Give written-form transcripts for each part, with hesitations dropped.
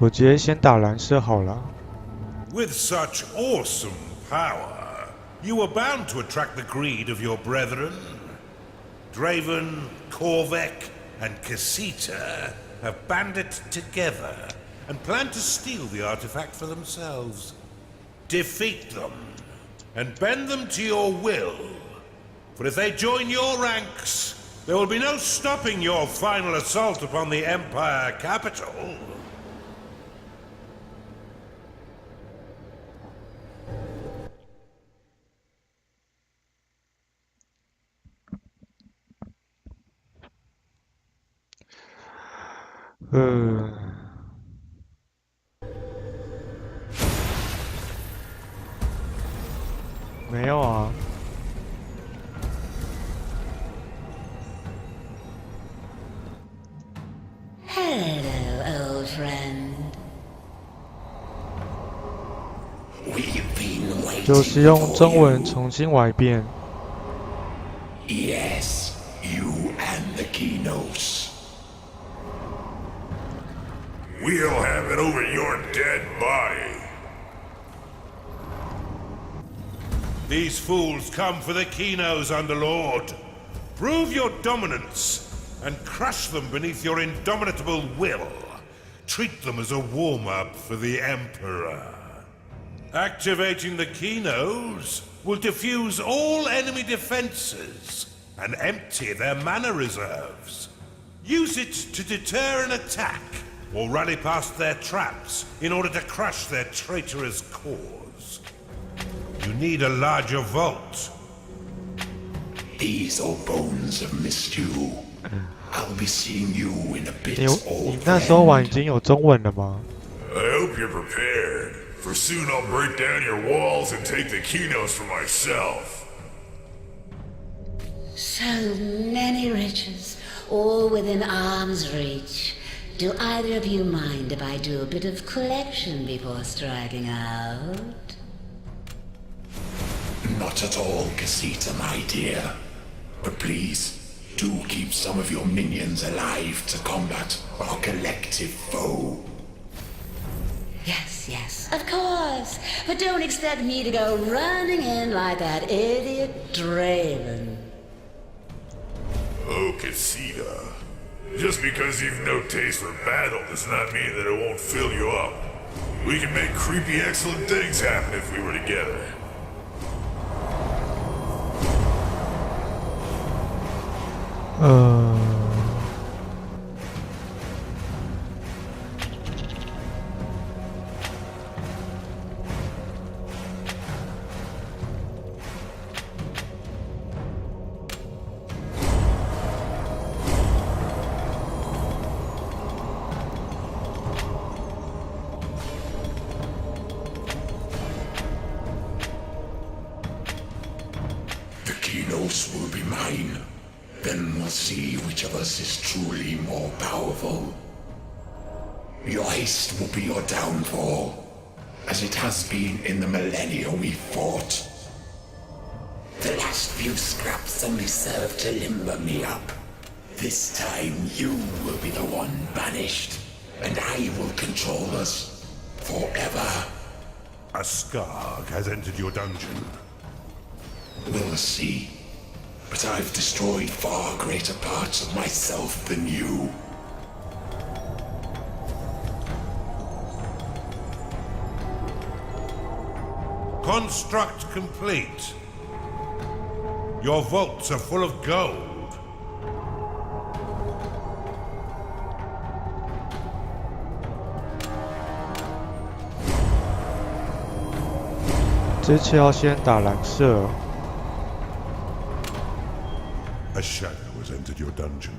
我直接先打蓝色好了。With such awesome power, you were bound to attract the greed of your brethren. Draven, Korvek, and Casita have banded together and plan to steal the artifact for themselves. Defeat them, and bend them to your will. For if they join your ranks, there will be no stopping your final assault upon the Empire capital.呃，没有啊。Hello, old friend. We've been waiting 就是用中文重新玩一遍。Yes, you and the Kinos. We'll have it over your dead body. These fools come for the Kinos, Underlord. Prove your dominance and crush them beneath your indomitable will. Treat them as a warm-up for the Emperor. Activating the Kinos will defuse all enemy defenses and empty their mana reserves. Use it to deter an attack or rally past their traps in order to crush their traitorous cause. You need a larger vault. These old bones have missed you. I'll be seeing you in a bit, 你 old 那时候玩已 friend. 经有中文了吗？ I hope you're prepared, for soon I'll break down your walls and take the Kinos for myself. So many riches, all within arm's reach. Do either of you mind if I do a bit of collection before striking out? Not at all, Casita, my dear. But please, do keep some of your minions alive to combat our collective foe. Yes, of course. But don't expect me to go running in like that idiot Draven. Oh, Casita. Just because you've no taste for battle does not mean that it won't fill you up. We can make creepy excellent things happen if we were together. The Kinos will be mine. Then we'll see which of us is truly more powerful. Your haste will be your downfall, as it has been in the millennia we fought. The last few scraps only served to limber me up. This time you will be the one banished, and I will control us forever. A Skarg has entered your dungeon. We'll see. But I've destroyed far greater parts of myself than you. Construct complete. Your vaults are full of gold. 这次要先打蓝色。 A shadow has entered your dungeon.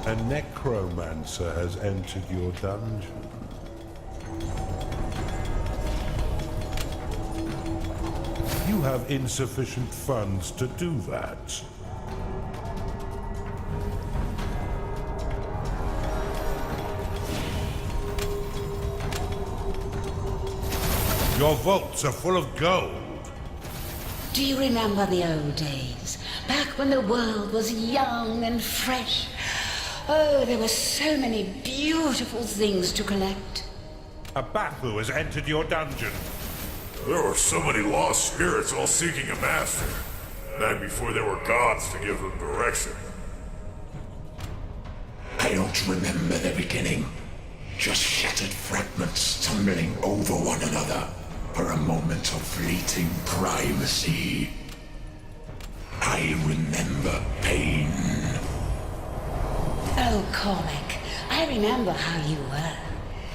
A necromancer has entered your dungeon. You have insufficient funds to do that. Your vaults are full of gold. Do you remember the old days? Back when the world was young and fresh? Oh, there were so many beautiful things to collect. A Bathu has entered your dungeon. There were so many lost spirits all seeking a master. That before there were gods to give them direction. I don't remember the beginning. Just shattered fragments tumbling over one another for a moment of fleeting primacy. I remember pain. Oh, Cormac, I remember how you were.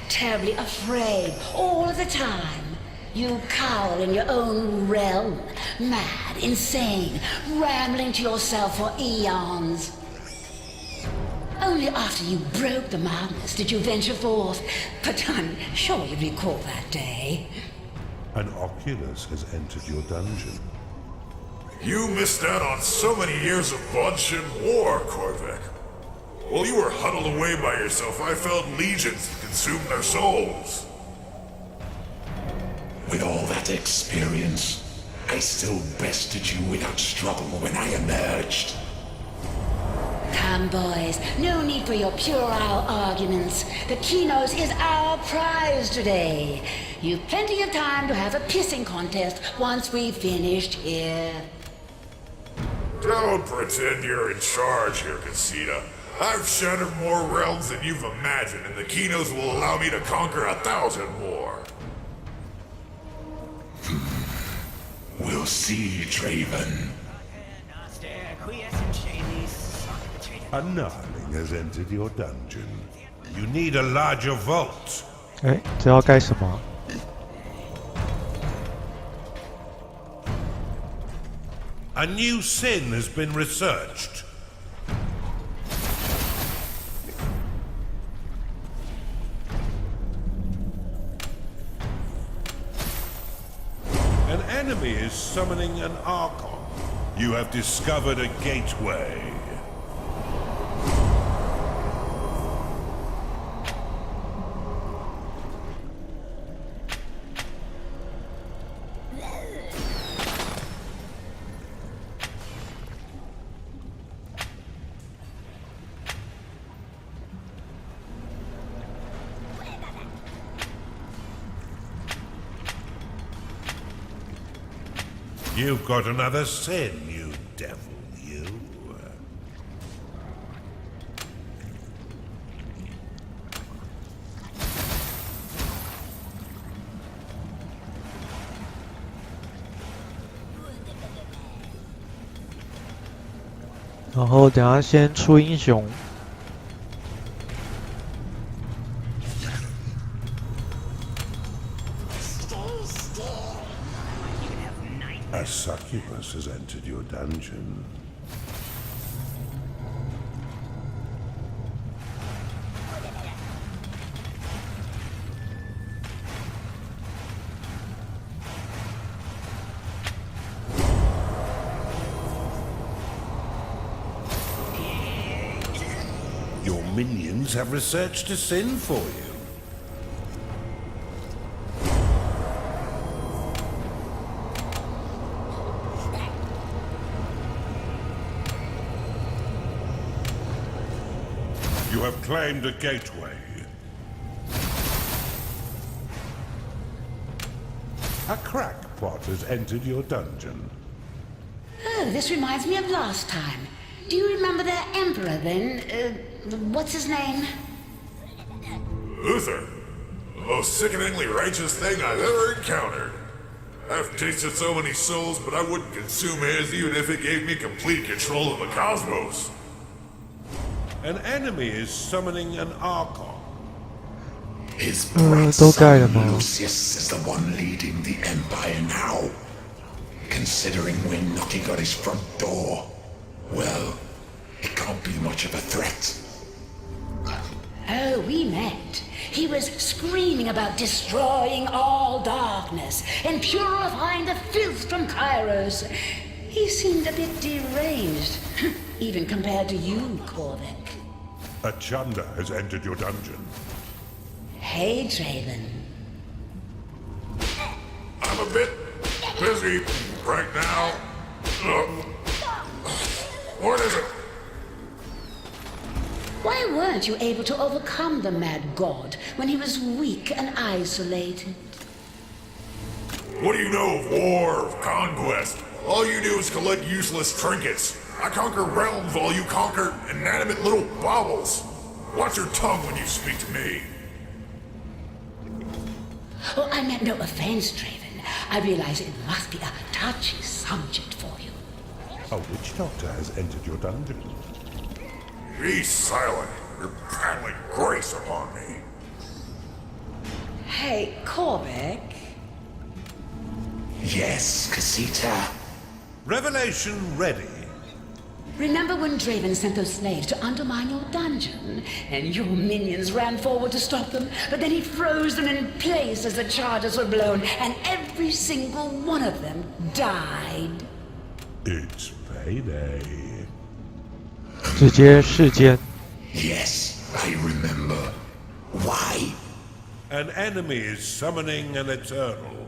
Terribly afraid all the time. You cower in your own realm, mad, insane, rambling to yourself for eons. Only after you broke the madness did you venture forth, but I'm sure you recall that day. An Oculus has entered your dungeon. You missed out on so many years of bloodshed and war, Korvik. While you were huddled away by yourself, I felt legions consume their souls. With all that experience, I still bested you without struggle when I emerged. Come, boys, no need for your puerile arguments. The Kinos is our prize today. You've plenty of time to have a pissing contest once we've finished here. Don't pretend you're in charge here, Casita. I've shattered more realms than you've imagined, and the Kinos will allow me to conquer 1,000 more. We'll see, Draven. A Gnarling has entered your dungeon. You need a larger vault. 哎，这要盖什么？ A new sin has been researched. An enemy is summoning an Archon. You have discovered a gateway. You've got another sin, you devil, you. “然后等下先出英雄， A succubus has entered your dungeon. Your minions have researched a sin for you. You have claimed a gateway. A crackpot has entered your dungeon. Oh, this reminds me of last time. Do you remember their emperor then? What's his name? Uther, the most sickeningly righteous thing I've ever encountered. I've tasted so many souls, but I wouldn't consume his even if it gave me complete control of the cosmos. An enemy is summoning an Archon. His bright都盖了 son 吗？ Lucius is the one leading the Empire now. Considering we're knocking on his front door, well, it can't be much of a threat. Oh, we met. He was screaming about destroying all darkness and purifying the filth from Kairos. He seemed a bit deranged, even compared to you, Korvik. A Chunda has entered your dungeon. Hey, Draven. I'm a bit busy right now. What is it? Why weren't you able to overcome the mad god when he was weak and isolated? What do you know of war, of conquest? All you do is collect useless trinkets. I conquer realms while you conquer inanimate little baubles. Watch your tongue when you speak to me. Oh, I meant no offense, Draven. I realize it must be a touchy subject for you. A witch doctor has entered your dungeon. Be silent. You're prattling grace upon me. Hey, Korvik. Yes, Casita. Revelation ready. Remember when Draven sent those slaves to undermine your dungeon? And your minions ran forward to stop them, but then he froze them in place as the charges were blown, and every single one of them died. It's payday. 直接世间 Yes, I remember. Why? An enemy is summoning an eternal.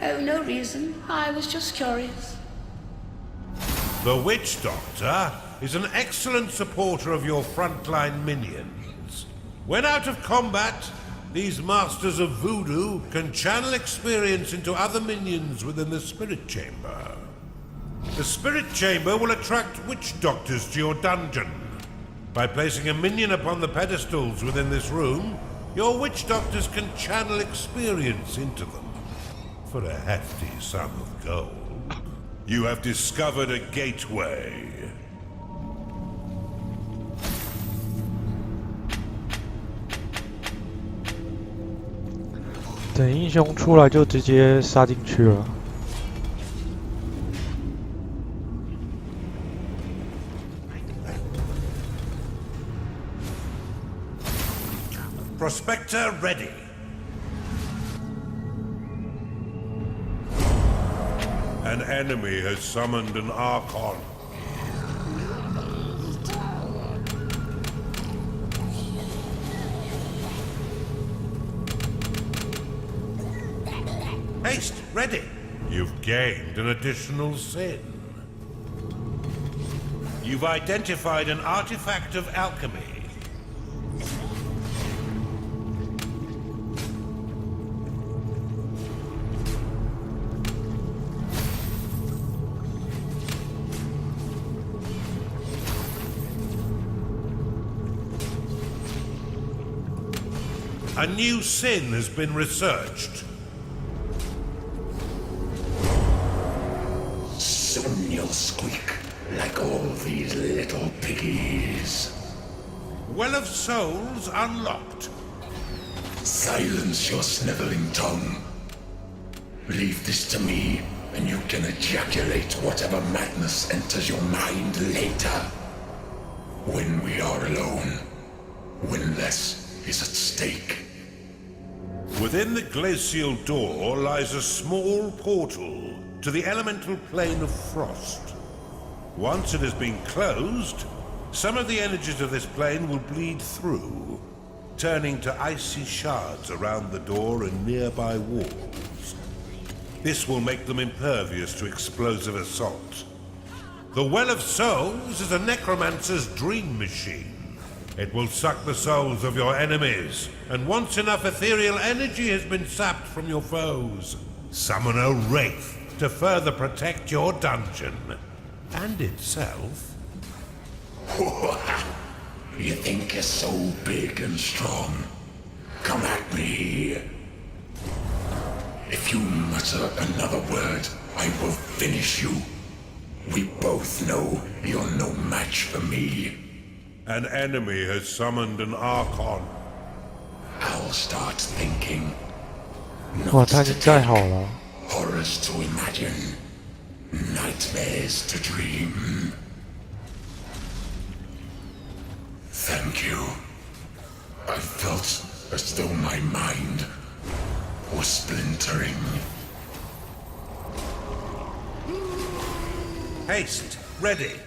Oh, no reason. I was just curious. The Witch Doctor is an excellent supporter of your frontline minions. When out of combat, these masters of voodoo can channel experience into other minions within the Spirit Chamber. The Spirit Chamber will attract Witch Doctors to your dungeon. By placing a minion upon the pedestals within this room, your Witch Doctors can channel experience into them for a hefty sum of gold. You have discovered a gateway. 等英雄出来就直接杀进去了。Prospector ready. An enemy has summoned an Archon. Haste, ready. You've gained an additional sin. You've identified an artifact of alchemy. A new sin has been researched. Soon you'll squeak like all these little piggies. Well of Souls unlocked. Silence your sniveling tongue. Leave this to me, and you can ejaculate whatever madness enters your mind later. When we are alone, when less is at stake. Within the glacial door lies a small portal to the elemental plane of frost. Once it has been closed, some of the energies of this plane will bleed through, turning to icy shards around the door and nearby walls. This will make them impervious to explosive assault. The Well of Souls is a necromancer's dream machine. It will suck the souls of your enemies, and once enough ethereal energy has been sapped from your foes, summon a wraith to further protect your dungeon. And itself. You think you're so big and strong? Come at me. If you mutter another word, I will finish you. We both know you're no match for me. An enemy has summoned an Archon. I'll start thinking. 哇， Not 他已 to 经盖 take, 好了。 horrors to imagine, nightmares to dream. Thank you. I felt as though my mind was splintering. Haste, ready.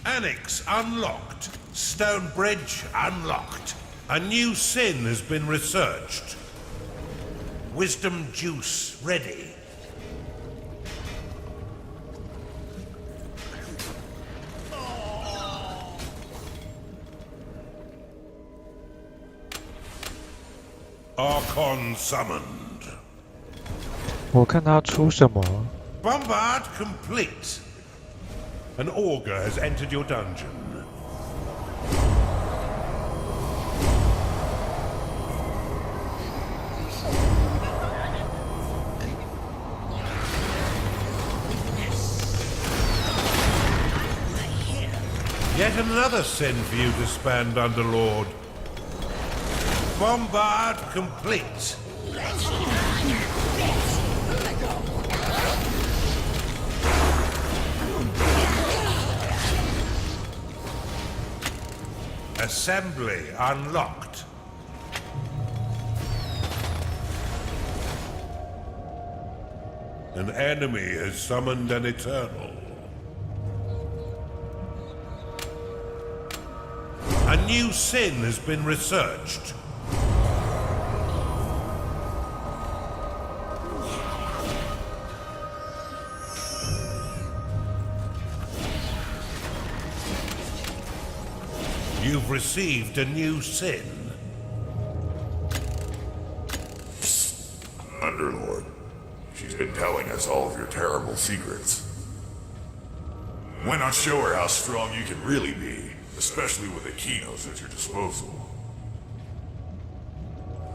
Annex unlocked. Stone Bridge unlocked. A new sin has been researched. Wisdom juice ready. Archon summoned. 我看他出什么。 Bombard complete. An augur has entered your dungeon. Yet another sin for you to span, Underlord. Bombard complete. Assembly unlocked. An enemy has summoned an Eternal. A new sin has been researched. You've received a new sin. Underlord, she's been telling us all of your terrible secrets. Why not show her how strong you can really be, especially with the Kinos at your disposal?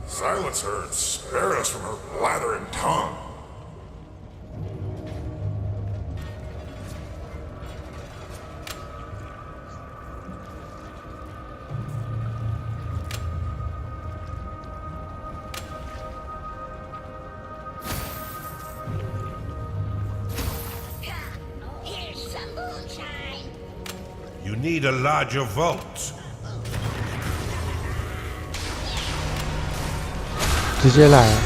Silence her and spare us from her blathering tongue. Here's some moonshine. You need a larger vault. 直接来啊！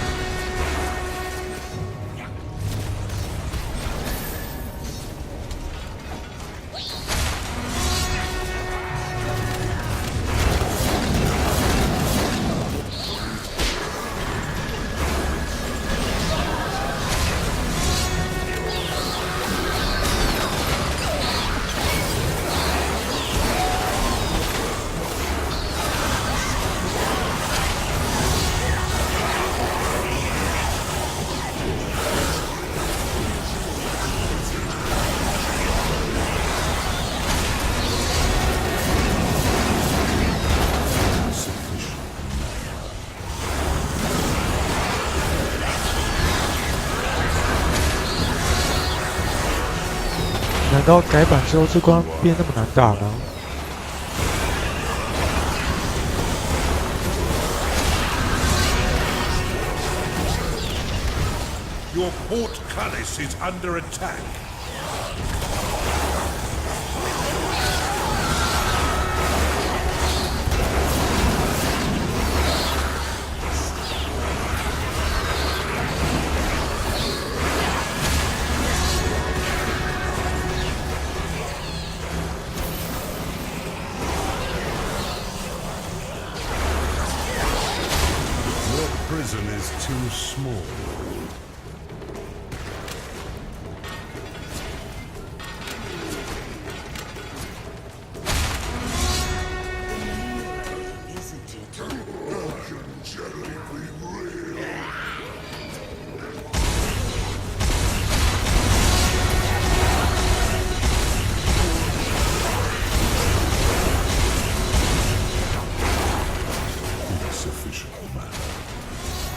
难道改版之后这关变那么难打吗？ Your portcullis is under attack. Your prison is too small. Insufficient mana.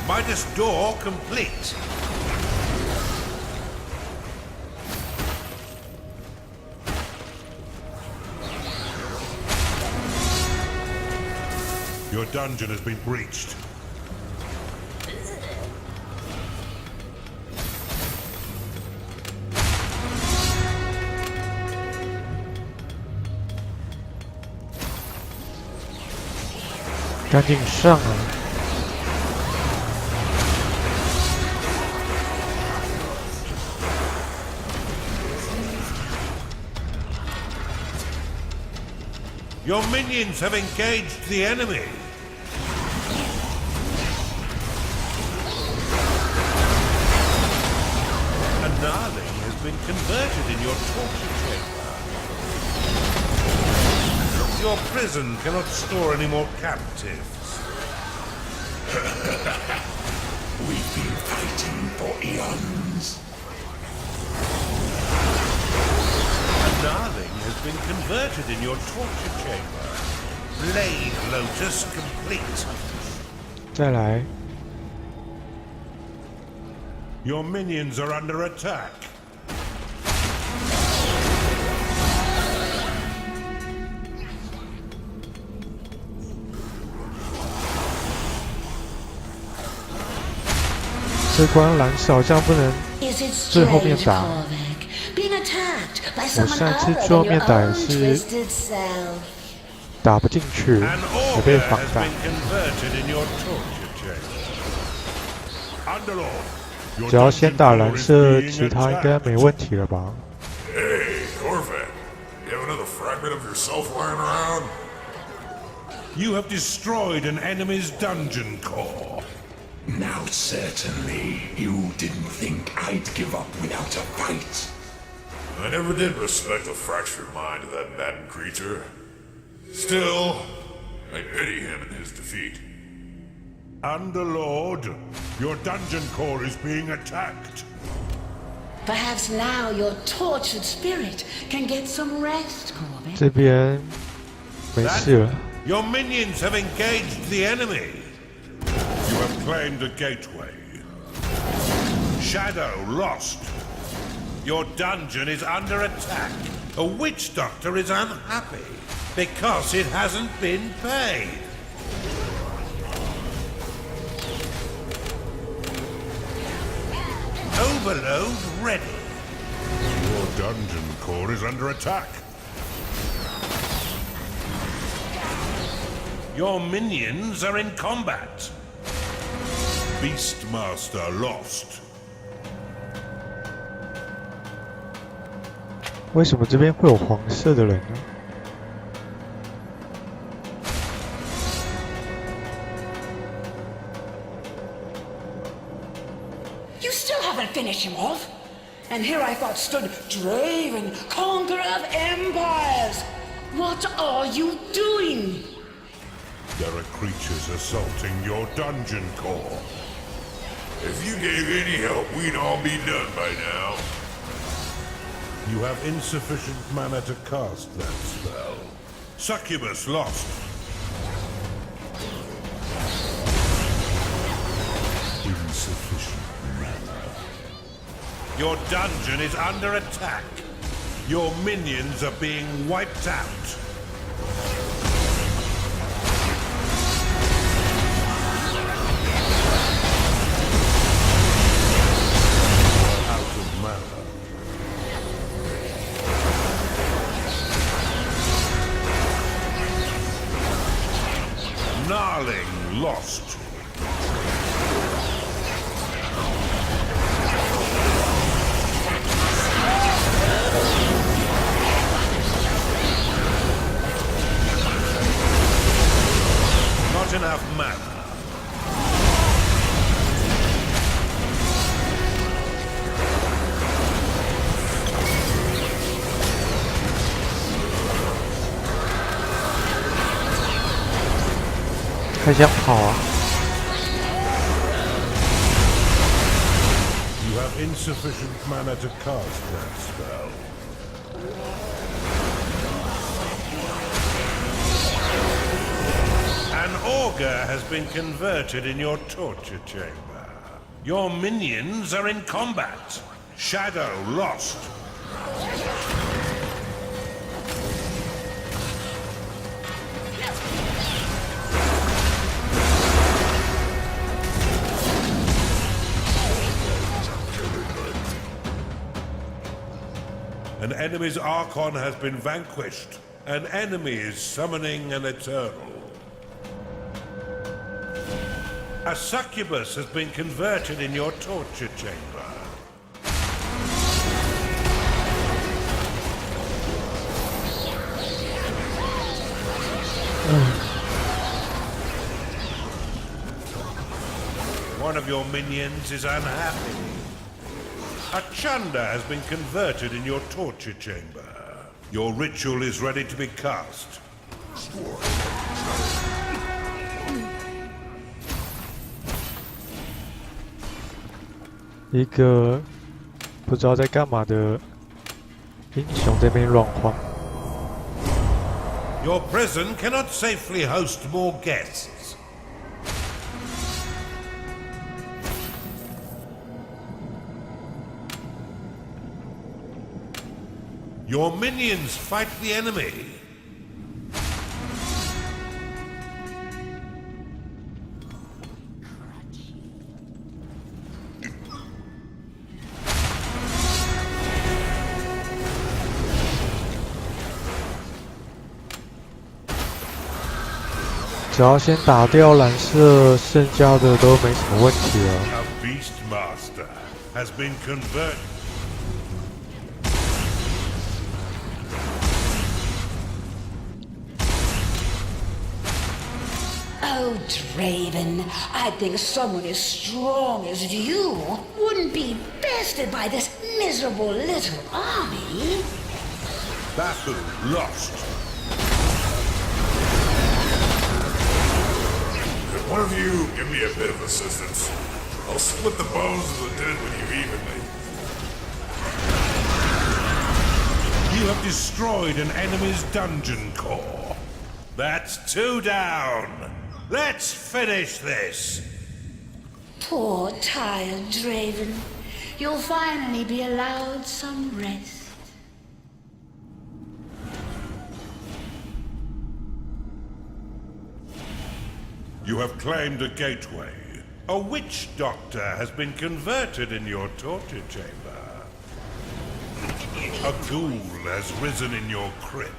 Midas door complete. Your dungeon has been breached. "赶紧上啊！ Your minions have engaged the enemy. torture chamber. Your prison cannot store any more captives. We've been fighting for eons. A Darling has been converted in your torture chamber. Blade Lotus complete. 再来， Your minions are under attack.这关蓝色好像不能 Is it 最后面 strange, 打， Korvac, being attacked by 我 someone 上次 other 最后 than 面 your 打也 own 是 twisted self? 打不进去， An 也被 auger 防 has 弹 been。converted in your torture chamber. Underlord, your 只要先 dungeon 打 core 蓝 is 色， being 其他应该 attacked. 没问题了吧？ Hey, Corvac, you have another fragment of yourself lying around? You have destroyed an enemy's dungeon core. Now certainly you didn't think I'd give up without a fight. I never did respect the fractured mind of that maddened creature. Still, I pity him in his defeat. Underlord, your dungeon core is being attacked. Perhaps now your tortured spirit can get some rest, Korvac. 这边没事了， Your minions have engaged the enemy. You have claimed a gateway. Shadow lost. Your dungeon is under attack. A witch doctor is unhappy because it hasn't been paid. Overload ready. Your dungeon core is under attack. Your minions are in combat. Beastmaster lost. 为什么这边会有黄色的人呢？ You still haven't finished him off. And here I thought stood Draven, conqueror of empires. What are you doing? There are creatures assaulting your dungeon core. If you gave any help, we'd all be done by now. You have insufficient mana to cast that spell. Succubus lost. Insufficient mana. Your dungeon is under attack. Your minions are being wiped out. Out of mana. Gnarling lost. Not enough mana. "还想跑啊！ You have insufficient mana to cast that spell. An auger has been converted in your torture chamber. Your minions are in combat. Shadow lost. An enemy's Archon has been vanquished. An enemy is summoning an Eternal. A succubus has been converted in your torture chamber. One of your minions is unhappy. A Chanda has been converted in your torture chamber. Your ritual is ready to be cast. 一个不知道在干嘛的英雄在那边乱晃。Your prison cannot safely host more guests. Your minions fight the enemy.只要先打掉蓝色，剩下的都没什么问题了。A beast master has been converted. Oh, Draven, I think someone as strong as you wouldn't be bested by this miserable little army. Battle lost. Could one of you give me a bit of assistance? I'll split the bones of the dead with you evenly. You have destroyed an enemy's dungeon core. That's 2 down. Let's finish this. Poor, tired Draven. You'll finally be allowed some rest. You have claimed a gateway. A witch doctor has been converted in your torture chamber. A ghoul has risen in your crypt.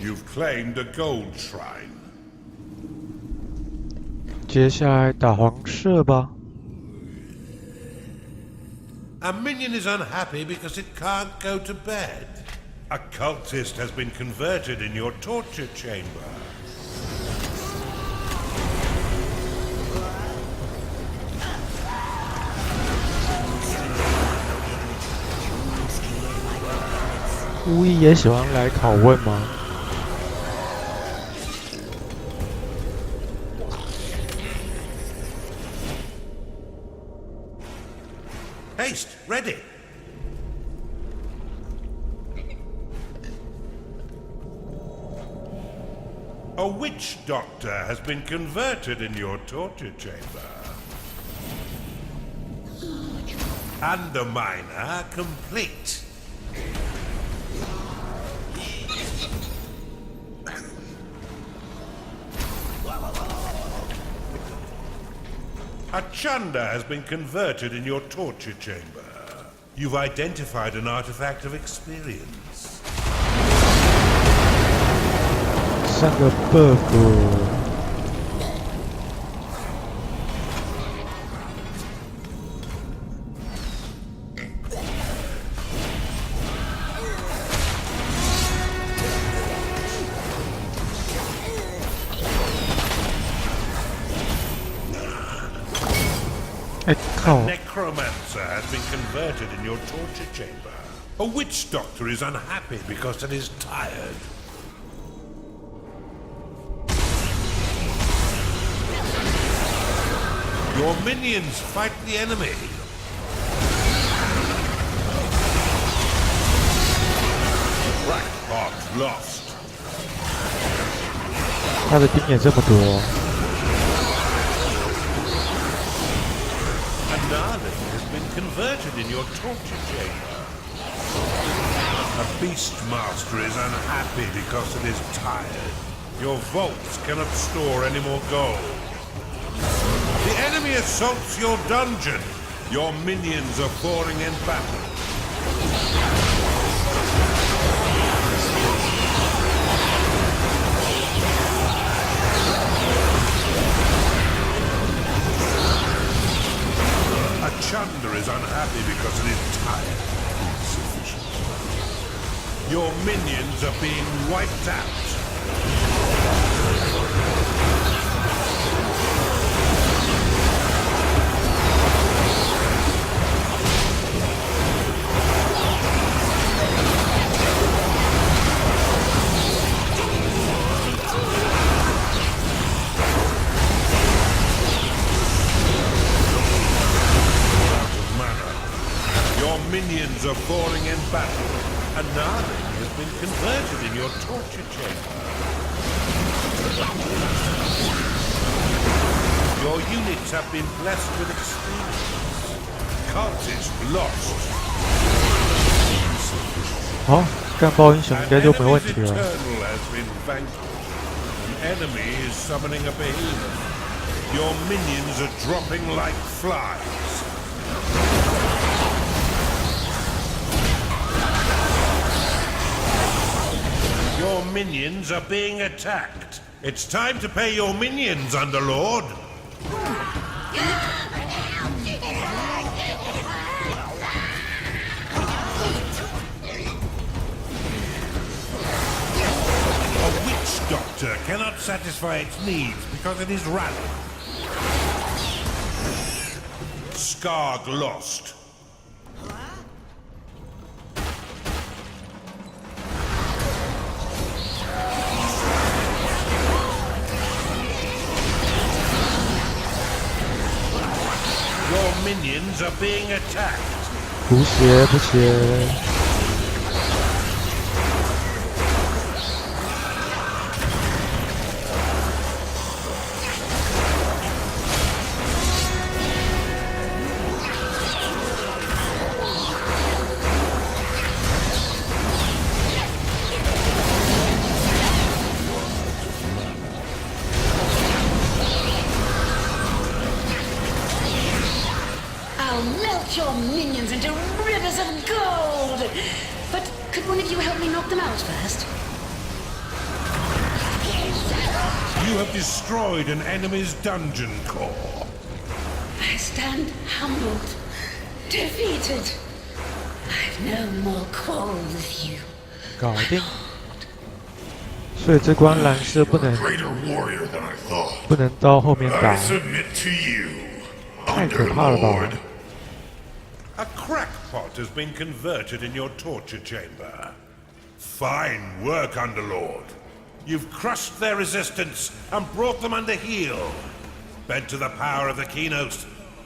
You've claimed a gold shrine. 接下来打黄色吧。A minion is unhappy because it can't go to bed. A cultist has been converted in your torture chamber.巫医也喜欢来拷问吗？ Haste, ready. A witch doctor has been converted in your torture chamber. Underminer complete. A Chanda has been converted in your torture chamber. You've identified an artifact of experience. 上个 buff。 A necromancer has been converted in your torture chamber. A witch doctor is unhappy because it is tired. Your minions fight the enemy. Blackheart lost. 他的兵也这么多。 Darling has been converted in your torture chamber. A beast master is unhappy because it is tired. Your vaults cannot store any more gold. The enemy assaults your dungeon. Your minions are falling in battle. Chanda is unhappy because it is tired. Your minions are being wiped out. minions are falling in battle, and nothing has been converted in your torture chamber. Your units have been blessed with experience. Cultist lost. 好，干爆英雄 An 应该就没问 enemy's 题了。 eternal has been vanquished. An enemy is summoning a behemoth. Your minions are dropping like flies. Your minions are being attacked. It's time to pay your minions, Underlord. A witch doctor cannot satisfy its needs because it is rallied. Skarg lost. Your minions are being attacked. 补血补血， I'll melt your minions into rivers of gold! But could one of you help me knock them out first? You have destroyed an enemy's dungeon core. I stand humbled, defeated. I've no more quarrel with you. 搞定。所以这关蓝色不能 Greater warrior than I thought. 不能到后面打 I，submit to you, 太可怕了吧 Underlord.？ A crackpot has been converted in your torture chamber. Fine work, Underlord. You've crushed their resistance and brought them under heel. Bent to the power of the Kinos,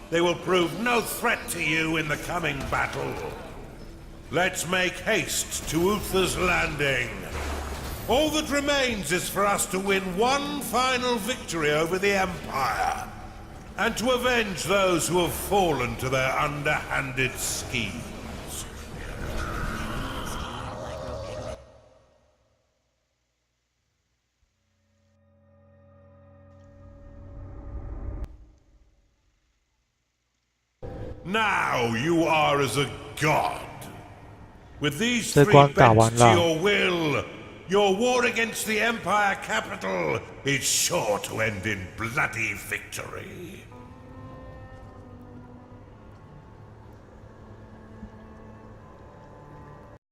they will prove no threat to you in the coming battle. Let's make haste to Uther's Landing. All that remains is for us to win one final victory over the Empire, and to avenge those who have fallen to their underhanded schemes. Now you are as a god. With these 这 three 关打 bent 完 to 了。 your will, your war against the Empire capital is sure to end in bloody victory.